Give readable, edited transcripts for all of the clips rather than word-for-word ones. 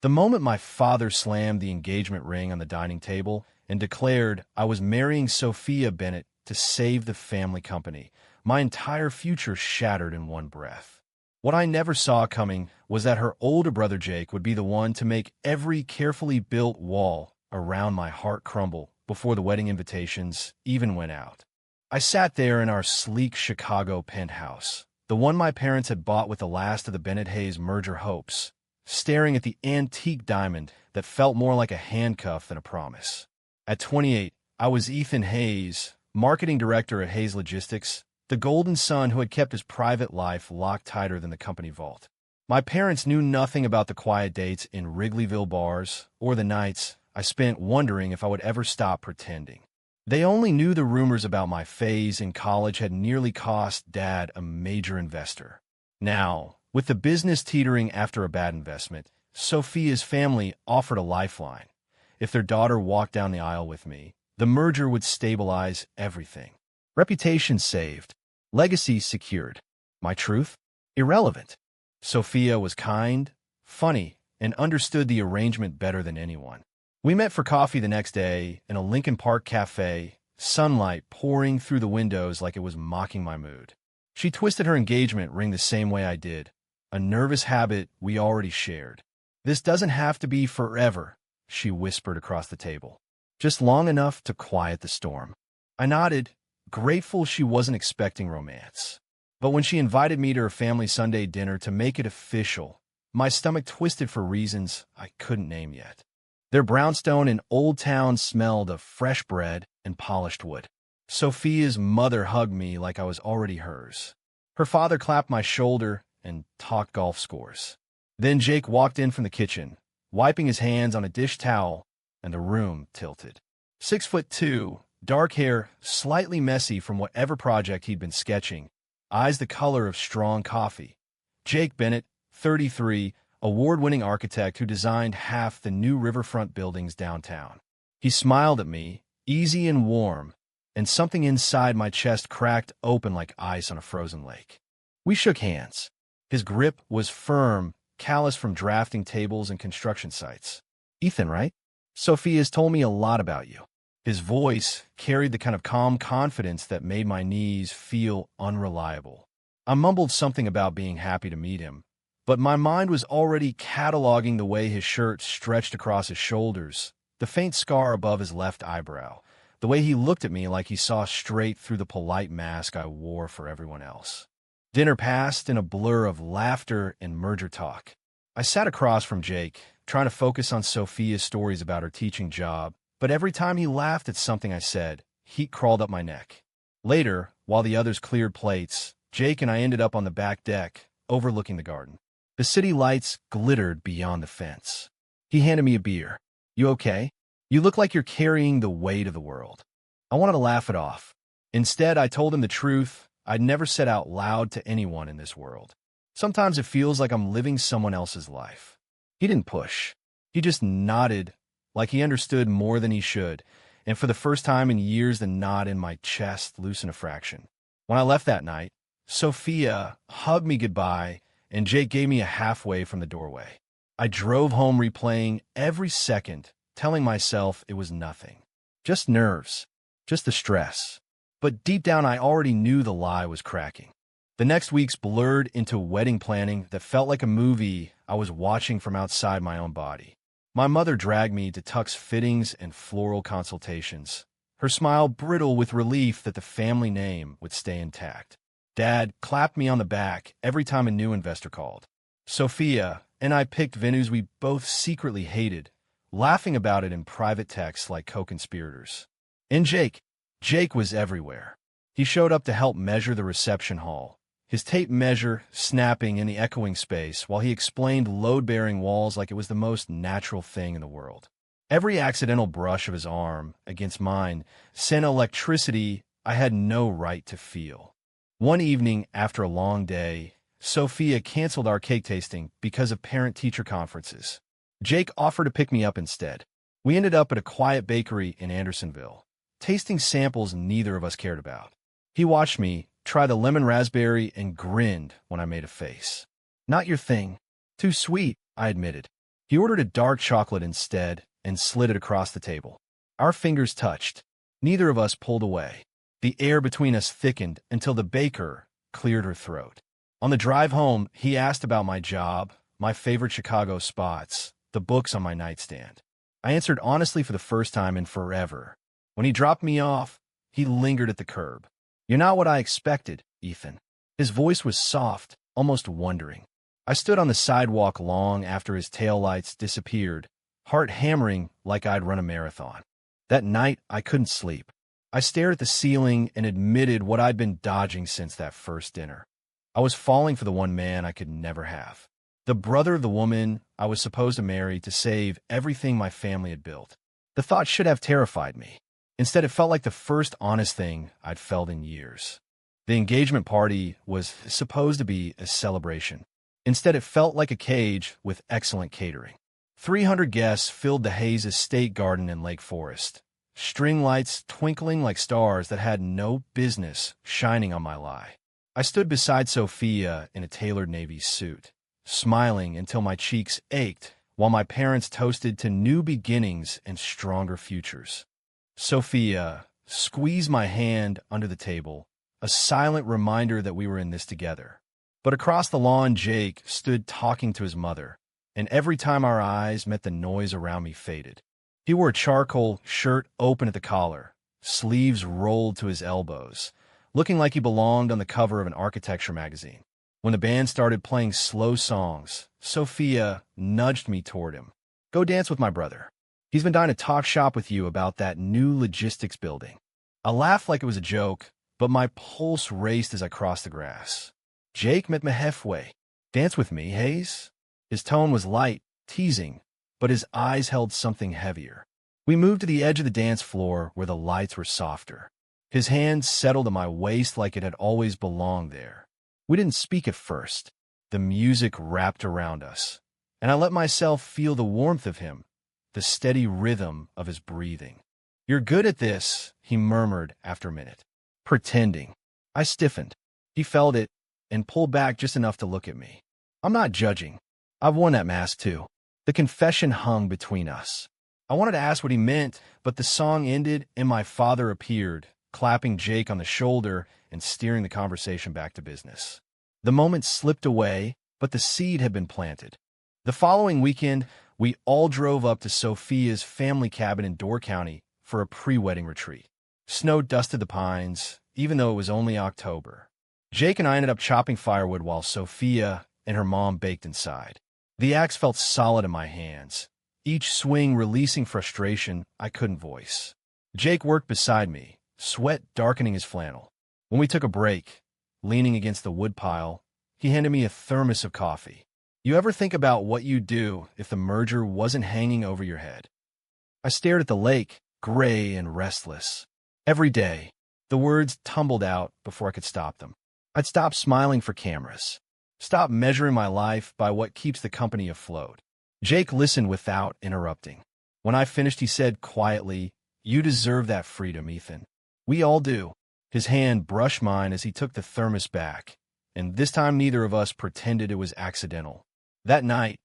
The moment my father slammed the engagement ring on the dining table and declared I was marrying Sophia Bennett to save the family company, my entire future shattered in one breath. What I never saw coming was that her older brother Jake would be the one to make every carefully built wall around my heart crumble before the wedding invitations even went out. I sat there in our sleek Chicago penthouse, the one my parents had bought with the last of the Bennett-Hayes merger hopes, staring at the antique diamond that felt more like a handcuff than a promise. At 28, I was Ethan Hayes, marketing director at Hayes Logistics, the golden son who had kept his private life locked tighter than the company vault. My parents knew nothing about the quiet dates in Wrigleyville bars or the nights I spent wondering if I would ever stop pretending. They only knew the rumors about my phase in college had nearly cost Dad a major investor. Now, with the business teetering after a bad investment, Sophia's family offered a lifeline. If their daughter walked down the aisle with me, the merger would stabilize everything. Reputation saved. Legacy secured. My truth? Irrelevant. Sophia was kind, funny, and understood the arrangement better than anyone. We met for coffee the next day in a Lincoln Park cafe, sunlight pouring through the windows like it was mocking my mood. She twisted her engagement ring the same way I did, a nervous habit we already shared. "This doesn't have to be forever," she whispered across the table. "Just long enough to quiet the storm." I nodded, grateful she wasn't expecting romance. But when she invited me to her family Sunday dinner to make it official, my stomach twisted for reasons I couldn't name yet. Their brownstone in Old Town smelled of fresh bread and polished wood. Sophia's mother hugged me like I was already hers. Her father clapped my shoulder and talked golf scores. Then Jake walked in from the kitchen, wiping his hands on a dish towel, and the room tilted. 6'2", dark hair, slightly messy from whatever project he'd been sketching, eyes the color of strong coffee. Jake Bennett, 33, award-winning architect who designed half the new riverfront buildings downtown. He smiled at me, easy and warm, and something inside my chest cracked open like ice on a frozen lake. We shook hands. His grip was firm, callous from drafting tables and construction sites. "Ethan, right? Sophia's told me a lot about you." His voice carried the kind of calm confidence that made my knees feel unreliable. I mumbled something about being happy to meet him, but my mind was already cataloging the way his shirt stretched across his shoulders, the faint scar above his left eyebrow, the way he looked at me like he saw straight through the polite mask I wore for everyone else. Dinner passed in a blur of laughter and merger talk. I sat across from Jake, trying to focus on Sophia's stories about her teaching job, but every time he laughed at something I said, heat crawled up my neck. Later, while the others cleared plates, Jake and I ended up on the back deck, overlooking the garden. The city lights glittered beyond the fence. He handed me a beer. "You okay? You look like you're carrying the weight of the world." I wanted to laugh it off. Instead, I told him the truth I'd never said out loud to anyone in this world. Sometimes it feels like I'm living someone else's life. He didn't push. He just nodded like he understood more than he should, and for the first time in years the knot in my chest loosened a fraction. When I left that night, Sophia hugged me goodbye, and Jake gave me a halfway from the doorway. I drove home replaying every second, telling myself it was nothing. Just nerves. Just the stress. But deep down I already knew the lie was cracking. The next weeks blurred into wedding planning that felt like a movie I was watching from outside my own body. My mother dragged me to tux fittings and floral consultations, her smile brittle with relief that the family name would stay intact. Dad clapped me on the back every time a new investor called. Sophia and I picked venues we both secretly hated, laughing about it in private texts like co-conspirators. And Jake was everywhere. He showed up to help measure the reception hall, his tape measure snapping in the echoing space while he explained load-bearing walls like it was the most natural thing in the world. Every accidental brush of his arm against mine sent electricity I had no right to feel. One evening after a long day, Sophia canceled our cake tasting because of parent-teacher conferences. Jake offered to pick me up instead. We ended up at a quiet bakery in Andersonville, tasting samples neither of us cared about. He watched me try the lemon raspberry and grinned when I made a face. "Not your thing." "Too sweet," I admitted. He ordered a dark chocolate instead and slid it across the table. Our fingers touched. Neither of us pulled away. The air between us thickened until the baker cleared her throat. On the drive home, he asked about my job, my favorite Chicago spots, the books on my nightstand. I answered honestly for the first time in forever. When he dropped me off, he lingered at the curb. "You're not what I expected, Ethan." His voice was soft, almost wondering. I stood on the sidewalk long after his taillights disappeared, heart hammering like I'd run a marathon. That night, I couldn't sleep. I stared at the ceiling and admitted what I'd been dodging since that first dinner. I was falling for the one man I could never have. The brother of the woman I was supposed to marry to save everything my family had built. The thought should have terrified me. Instead, it felt like the first honest thing I'd felt in years. The engagement party was supposed to be a celebration. Instead, it felt like a cage with excellent catering. 300 guests filled the Hayes Estate Garden in Lake Forest, string lights twinkling like stars that had no business shining on my lie. I stood beside Sophia in a tailored navy suit, smiling until my cheeks ached while my parents toasted to new beginnings and stronger futures. Sophia squeezed my hand under the table, a silent reminder that we were in this together. But across the lawn, Jake stood talking to his mother, and every time our eyes met, the noise around me faded. He wore a charcoal shirt open at the collar, sleeves rolled to his elbows, looking like he belonged on the cover of an architecture magazine. When the band started playing slow songs, Sophia nudged me toward him. "Go dance with my brother. He's been dying to talk shop with you about that new logistics building." I laughed like it was a joke, but my pulse raced as I crossed the grass. Jake met me halfway. "Dance with me, Hayes?" His tone was light, teasing, but his eyes held something heavier. We moved to the edge of the dance floor where the lights were softer. His hand settled at my waist like it had always belonged there. We didn't speak at first. The music wrapped around us, and I let myself feel the warmth of him, the steady rhythm of his breathing. "You're good at this," he murmured after a minute. "Pretending." I stiffened. He felt it and pulled back just enough to look at me. "I'm not judging. I've worn that mask too." The confession hung between us. I wanted to ask what he meant, but the song ended and my father appeared, clapping Jake on the shoulder and steering the conversation back to business. The moment slipped away, but the seed had been planted. The following weekend, we all drove up to Sophia's family cabin in Door County for a pre-wedding retreat. Snow dusted the pines, even though it was only October. Jake and I ended up chopping firewood while Sophia and her mom baked inside. The axe felt solid in my hands, each swing releasing frustration I couldn't voice. Jake worked beside me, sweat darkening his flannel. When we took a break, leaning against the woodpile, he handed me a thermos of coffee. "You ever think about what you'd do if the merger wasn't hanging over your head?" I stared at the lake, gray and restless. Every day, the words tumbled out before I could stop them. I'd stop smiling for cameras, stop measuring my life by what keeps the company afloat. Jake listened without interrupting. When I finished, he said quietly, "You deserve that freedom, Ethan. We all do." His hand brushed mine as he took the thermos back, and this time neither of us pretended it was accidental. That night,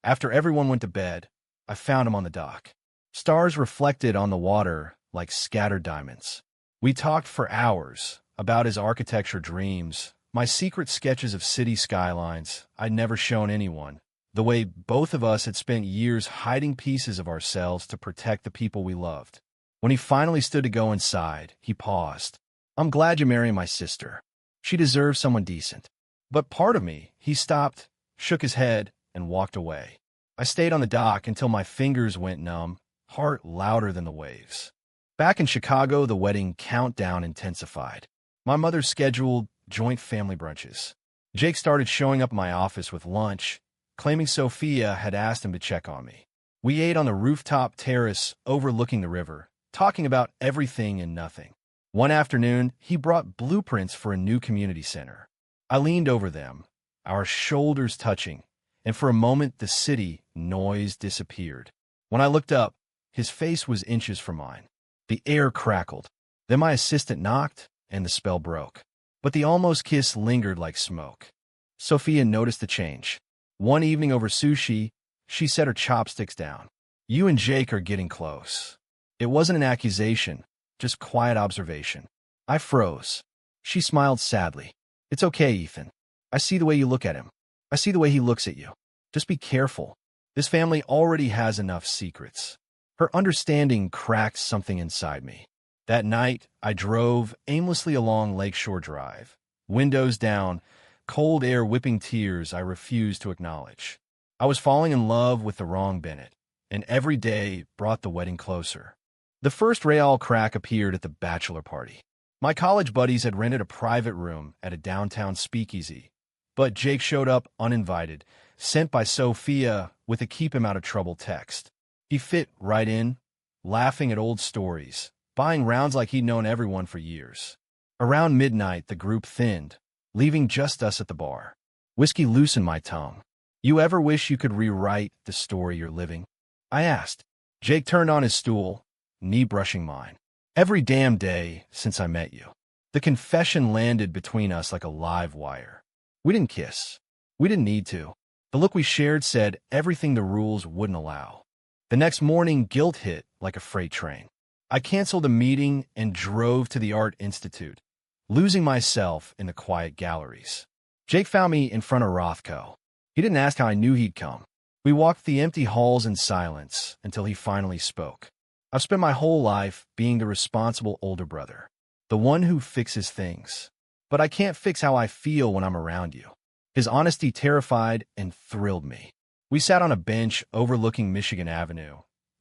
after everyone went to bed, I found him on the dock. Stars reflected on the water like scattered diamonds. We talked for hours about his architecture dreams, my secret sketches of city skylines I'd never shown anyone, the way both of us had spent years hiding pieces of ourselves to protect the people we loved. When he finally stood to go inside, he paused. "I'm glad you're marrying my sister. She deserves someone decent." But part of me, he stopped, shook his head, and walked away. I stayed on the dock until my fingers went numb, heart louder than the waves. Back in Chicago, the wedding countdown intensified. My mother scheduled joint family brunches. Jake started showing up at my office with lunch, claiming Sophia had asked him to check on me. We ate on the rooftop terrace overlooking the river, talking about everything and nothing. One afternoon, he brought blueprints for a new community center. I leaned over them, our shoulders touching, and for a moment the city noise disappeared. When I looked up, his face was inches from mine. The air crackled. Then my assistant knocked, and the spell broke. But the almost kiss lingered like smoke. Sophia noticed the change. One evening over sushi, She set her chopsticks down. You and Jake are getting close. It wasn't an accusation, just quiet observation. I froze. She smiled sadly. It's okay, Ethan. I see the way you look at him. I see the way he looks at you. Just be careful. This family already has enough secrets. Her understanding cracked something inside me. That night, I drove aimlessly along Lakeshore Drive. Windows down, cold air whipping tears I refused to acknowledge. I was falling in love with the wrong Bennett, and every day brought the wedding closer. The first Real crack appeared at the bachelor party. My college buddies had rented a private room at a downtown speakeasy, but Jake showed up uninvited, sent by Sophia with a keep-him-out-of-trouble text. He fit right in, laughing at old stories, buying rounds like he'd known everyone for years. Around midnight, the group thinned, leaving just us at the bar. Whiskey loosened my tongue. You ever wish you could rewrite the story you're living? I asked. Jake turned on his stool, knee brushing mine. Every damn day since I met you. The confession landed between us like a live wire. We didn't kiss. We didn't need to. The look we shared said everything the rules wouldn't allow. The next morning, guilt hit like a freight train. I canceled a meeting and drove to the Art Institute, losing myself in the quiet galleries. Jake found me in front of Rothko. He didn't ask how I knew he'd come. We walked the empty halls in silence until he finally spoke. I've spent my whole life being the responsible older brother, the one who fixes things. But I can't fix how I feel when I'm around you. His honesty terrified and thrilled me. We sat on a bench overlooking Michigan Avenue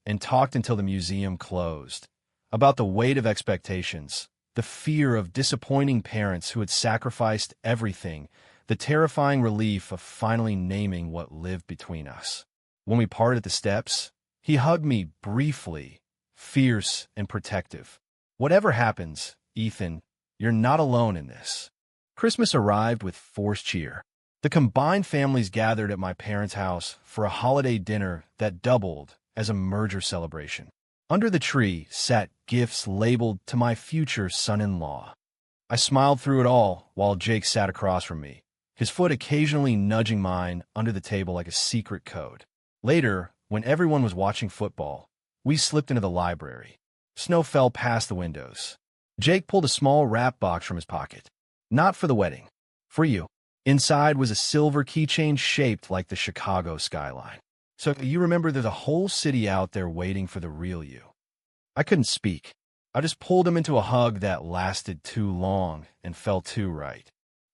and talked until the museum closed, about the weight of expectations, the fear of disappointing parents who had sacrificed everything, the terrifying relief of finally naming what lived between us. When we parted at the steps, he hugged me briefly, fierce and protective. Whatever happens, Ethan, you're not alone in this. Christmas arrived with forced cheer. The combined families gathered at my parents' house for a holiday dinner that doubled as a merger celebration. Under the tree sat gifts labeled to my future son-in-law. I smiled through it all while Jake sat across from me, his foot occasionally nudging mine under the table like a secret code. Later, when everyone was watching football, we slipped into the library. Snow fell past the windows. Jake pulled a small wrap box from his pocket. Not for the wedding. For you. Inside was a silver keychain shaped like the Chicago skyline. So you remember there's a whole city out there waiting for the real you. I couldn't speak. I just pulled him into a hug that lasted too long and felt too right.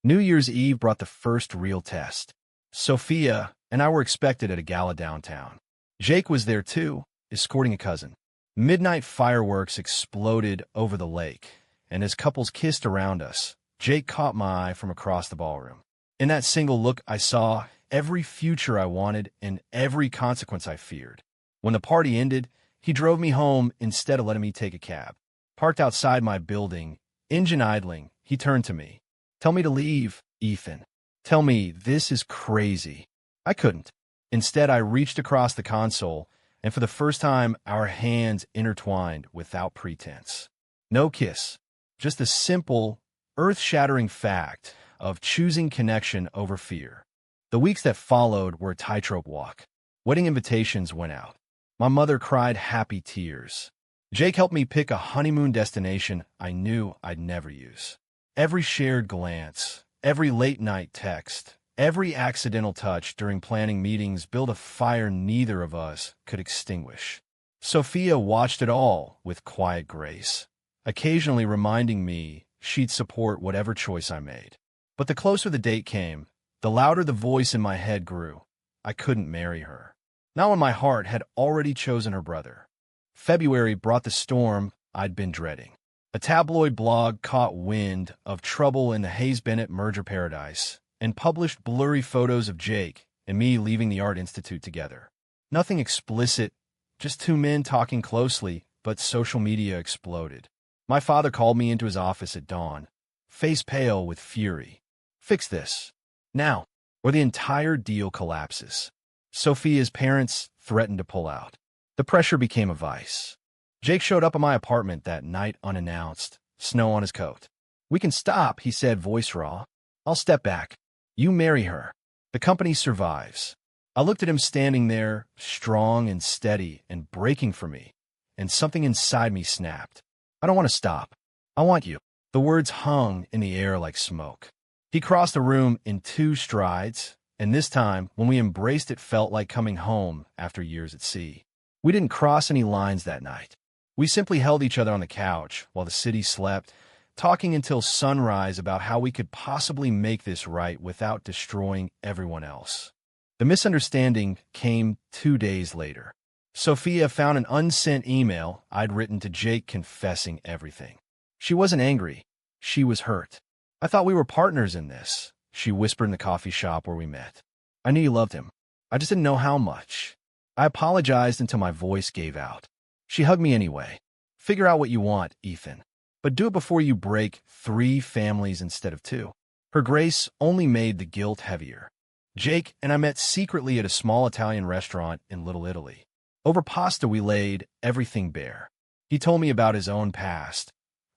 New Year's Eve brought the first real test. Sophia and I were expected at a gala downtown. Jake was there too, escorting a cousin. Midnight fireworks exploded over the lake, and as couples kissed around us, Jake caught my eye from across the ballroom. In that single look, I saw every future I wanted and every consequence I feared. When the party ended, he drove me home instead of letting me take a cab. Parked outside my building, engine idling, he turned to me. Tell me to leave, Ethan. Tell me this is crazy. I couldn't. Instead, I reached across the console, and for the first time, our hands intertwined without pretense. No kiss, just the simple, earth-shattering fact of choosing connection over fear. The weeks that followed were a tightrope walk. Wedding invitations went out. My mother cried happy tears. Jake helped me pick a honeymoon destination I knew I'd never use. Every shared glance, every late-night text, every accidental touch during planning meetings built a fire neither of us could extinguish. Sophia watched it all with quiet grace, occasionally reminding me she'd support whatever choice I made. But the closer the date came, the louder the voice in my head grew. I couldn't marry her. Not when my heart had already chosen her brother. February brought the storm I'd been dreading. A tabloid blog caught wind of trouble in the Hayes-Bennett merger paradise and published blurry photos of Jake and me leaving the Art Institute together. Nothing explicit, just two men talking closely, but social media exploded. My father called me into his office at dawn, face pale with fury. Fix this. Now, or the entire deal collapses. Sophia's parents threatened to pull out. The pressure became a vice. Jake showed up at my apartment that night unannounced, snow on his coat. We can stop, he said, voice raw. I'll step back. You marry her. The company survives. I looked at him standing there, strong and steady and breaking for me, and something inside me snapped. I don't want to stop. I want you. The words hung in the air like smoke. He crossed the room in 2 strides, and this time, when we embraced, it felt like coming home after years at sea. We didn't cross any lines that night. We simply held each other on the couch while the city slept, talking until sunrise about how we could possibly make this right without destroying everyone else. The misunderstanding came 2 days later. Sophia found an unsent email I'd written to Jake confessing everything. She wasn't angry. She was hurt. I thought we were partners in this, she whispered in the coffee shop where we met. I knew you loved him. I just didn't know how much. I apologized until my voice gave out. She hugged me anyway. Figure out what you want, Ethan. But do it before you break 3 families instead of 2. Her grace only made the guilt heavier. Jake and I met secretly at a small Italian restaurant in Little Italy. Over pasta we laid everything bare. He told me about his own past,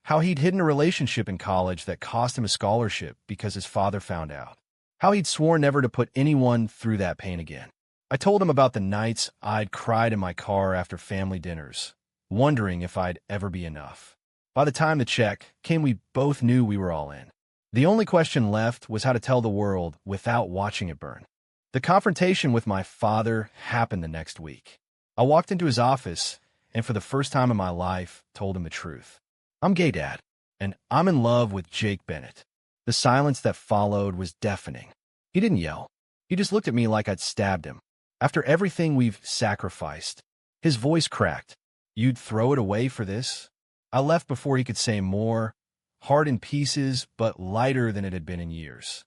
how he'd hidden a relationship in college that cost him a scholarship because his father found out, how he'd sworn never to put anyone through that pain again. I told him about the nights I'd cried in my car after family dinners, wondering if I'd ever be enough. By the time the check came, we both knew we were all in. The only question left was how to tell the world without watching it burn. The confrontation with my father happened the next week. I walked into his office and for the first time in my life told him the truth. I'm gay, Dad, and I'm in love with Jake Bennett. The silence that followed was deafening. He didn't yell. He just looked at me like I'd stabbed him. After everything we've sacrificed, his voice cracked. You'd throw it away for this? I left before he could say more, hard in pieces, but lighter than it had been in years.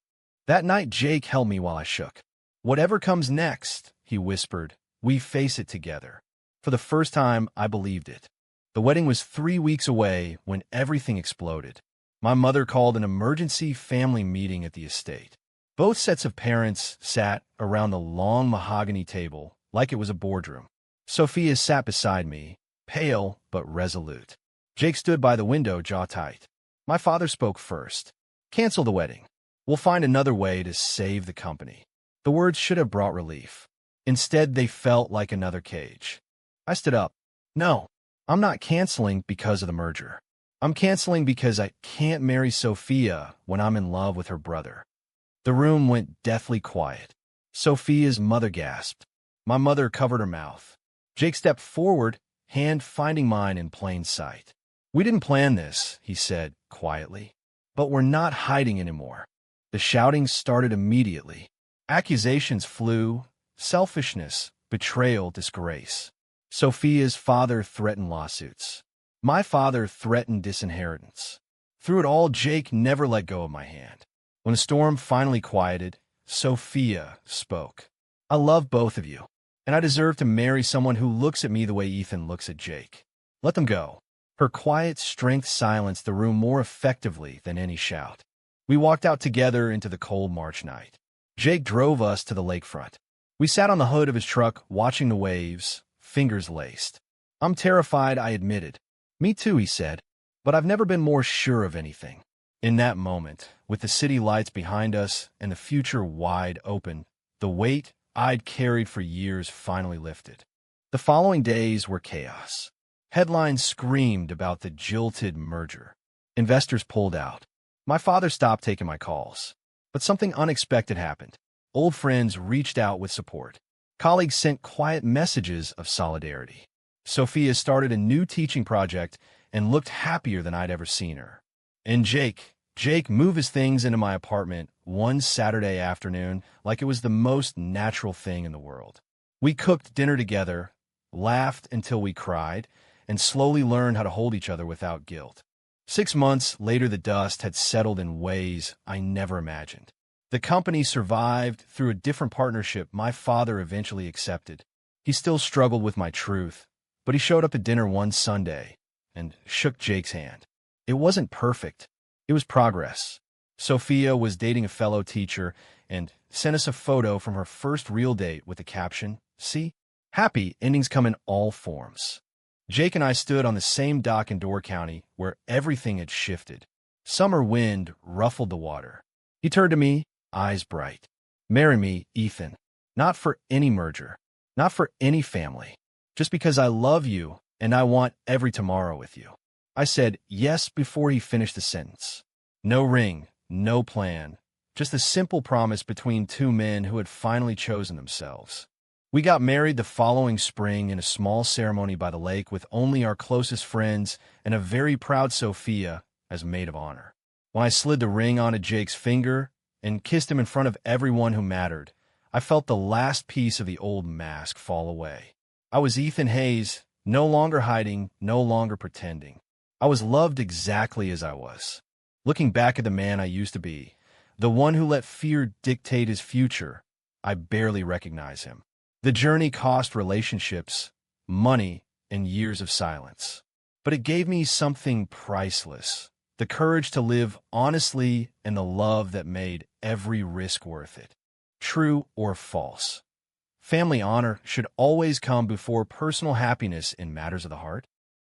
That night, Jake held me while I shook. Whatever comes next, he whispered, we face it together. For the first time, I believed it. The wedding was 3 weeks away when everything exploded. My mother called an emergency family meeting at the estate. Both sets of parents sat around the long mahogany table like it was a boardroom. Sophia sat beside me, pale but resolute. Jake stood by the window, jaw tight. My father spoke first. Cancel the wedding. We'll find another way to save the company. The words should have brought relief. Instead, they felt like another cage. I stood up. No, I'm not canceling because of the merger. I'm canceling because I can't marry Sophia when I'm in love with her brother. The room went deathly quiet. Sophia's mother gasped. My mother covered her mouth. Jake stepped forward, hand finding mine in plain sight. We didn't plan this, he said quietly, but we're not hiding anymore. The shouting started immediately. Accusations flew, selfishness, betrayal, disgrace. Sophia's father threatened lawsuits. My father threatened disinheritance. Through it all, Jake never let go of my hand. When the storm finally quieted, Sophia spoke. I love both of you, and I deserve to marry someone who looks at me the way Ethan looks at Jake. Let them go. Her quiet strength silenced the room more effectively than any shout. We walked out together into the cold March night. Jake drove us to the lakefront. We sat on the hood of his truck, watching the waves, fingers laced. I'm terrified, I admitted. Me too, he said, but I've never been more sure of anything. In that moment, with the city lights behind us and the future wide open, the weight I'd carried for years finally lifted. The following days were chaos. Headlines screamed about the jilted merger. Investors pulled out. My father stopped taking my calls. But something unexpected happened. Old friends reached out with support. Colleagues sent quiet messages of solidarity. Sophia started a new teaching project and looked happier than I'd ever seen her. And Jake moved his things into my apartment one Saturday afternoon like it was the most natural thing in the world. We cooked dinner together, laughed until we cried, and slowly learned how to hold each other without guilt. 6 months later, the dust had settled in ways I never imagined. The company survived through a different partnership my father eventually accepted. He still struggled with my truth, but he showed up at dinner one Sunday and shook Jake's hand. It wasn't perfect. It was progress. Sophia was dating a fellow teacher and sent us a photo from her first real date with the caption, "See, happy endings come in all forms." Jake and I stood on the same dock in Door County where everything had shifted. Summer wind ruffled the water. He turned to me, eyes bright. "Marry me, Ethan." Not for any merger. Not for any family. Just because I love you and I want every tomorrow with you. I said yes before he finished the sentence. No ring, no plan. Just a simple promise between two men who had finally chosen themselves. We got married the following spring in a small ceremony by the lake with only our closest friends and a very proud Sophia as maid of honor. When I slid the ring onto Jake's finger and kissed him in front of everyone who mattered, I felt the last piece of the old mask fall away. I was Ethan Hayes, no longer hiding, no longer pretending. I was loved exactly as I was. Looking back at the man I used to be, the one who let fear dictate his future, I barely recognize him. The journey cost relationships, money, and years of silence. But it gave me something priceless, the courage to live honestly and the love that made every risk worth it. True or false? Family honor should always come before personal happiness in matters of the heart.